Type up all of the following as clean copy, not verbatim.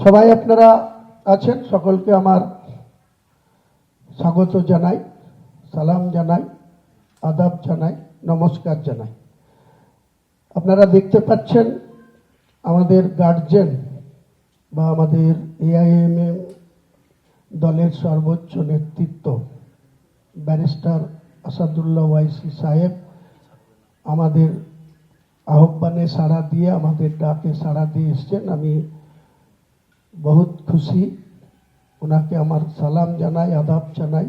সবাই আপনারা আছেন, সকলকে আমার স্বাগত জানাই, সালাম জানাই, আদাব জানাই, নমস্কার জানাই। আপনারা দেখতে পাচ্ছেন আমাদের গার্জেন বা আমাদের এআইএমএম দলের সর্বোচ্চ নেতৃত্ব ব্যারিস্টার আসাদুল্লাহ ওয়াইসি সাহেব আমাদের আহ্বানে সাড়া দিয়ে, আমাদের ডাকে সাড়া দিয়ে এসছেন। আমি বহুত খুশি, ওনাকে আমার সালাম জানাই, আদাব জানাই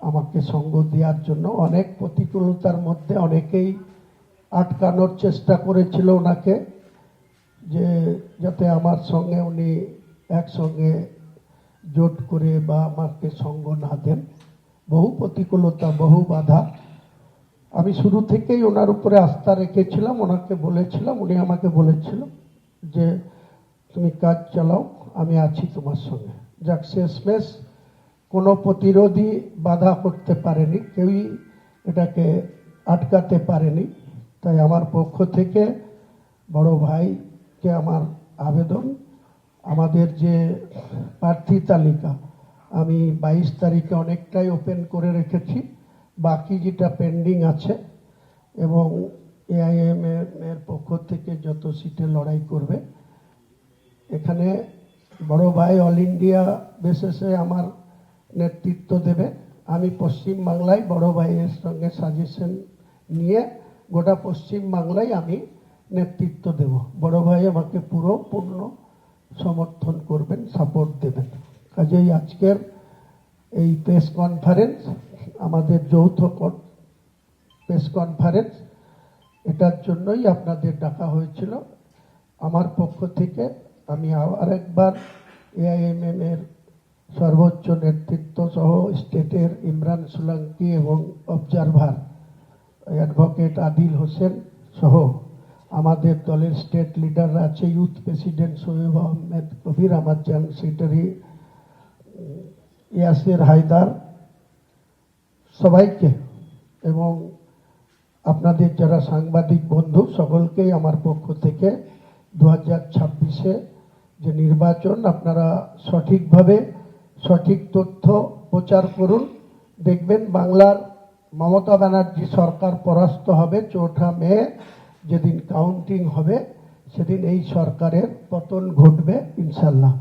আমাকে সঙ্গ দেওয়ার জন্য। অনেক প্রতিকূলতার মধ্যে অনেকেই আটকানোর চেষ্টা করেছিল ওনাকে, যে যাতে আমার সঙ্গে উনি একসঙ্গে জোট করে বা আমাকে সঙ্গ না দেন। বহু প্রতিকূলতা, বহু বাধা। আমি শুরু থেকেই ওনার উপরে আস্থা রেখেছিলাম, ওনাকে বলেছিলাম, উনি আমাকে বলেছিল যে তুমি কাজ চালাও, আমি আছি তোমার সঙ্গে। যাক, শেষমেশ কোনো প্রতিরোধী বাধা করতে পারেনি, কেউই এটাকে আটকাতে পারেনি। তাই আমার পক্ষ থেকে বড় ভাইকে আমার আবেদন, আমাদের যে প্রার্থী তালিকা আমি 22 তারিখে অনেকটাই ওপেন করে রেখেছি, বাকি যেটা পেন্ডিং আছে, এবং এআইএমএম এর পক্ষ থেকে যত সিটে লড়াই করবে, এখানে বড় ভাই অল ইন্ডিয়া বেসিসে আমার নেতৃত্ব দেবে। আমি পশ্চিম বাংলায় বড় ভাইয়ের সঙ্গে সাজেশন নিয়ে গোটা পশ্চিম বাংলায় আমি নেতৃত্ব দেব। বড় ভাই আমাকে পূর্ণ সমর্থন করবেন, সাপোর্ট দেবেন। কাজেই আজকের এই প্রেস কনফারেন্স, আমাদের যৌথ প্রেস কনফারেন্স, এটার জন্যই আপনাদের ডাকা হয়েছিল। আমার পক্ষ থেকে আমি আরেকবার এআইএমএম এর সর্বোচ্চ নেতৃত্ব সহ স্টেটের ইমরান সোলাঙ্কি এবং অবজারভার অ্যাডভোকেট আদিল হোসেন সহ আমাদের দলের স্টেট লিডাররা আছে, ইউথ প্রেসিডেন্ট সোহেব আহমেদ কবির, আমার জয়েন্ট সেক্রেটারি ইয়াসির হায়দার, সবাইকে এবং আপনাদের যারা সাংবাদিক বন্ধু সকলকেই আমার পক্ষ থেকে 2026-এ যে নির্বাচন, আপনারা সঠিকভাবে সঠিক তথ্য প্রচার করুন। দেখবেন বাংলার মমতা ব্যানার্জি সরকার পরাস্ত হবে। 4 মে যেদিন কাউন্টিং হবে সেদিন এই সরকারের পতন ঘটবে ইনশাল্লাহ।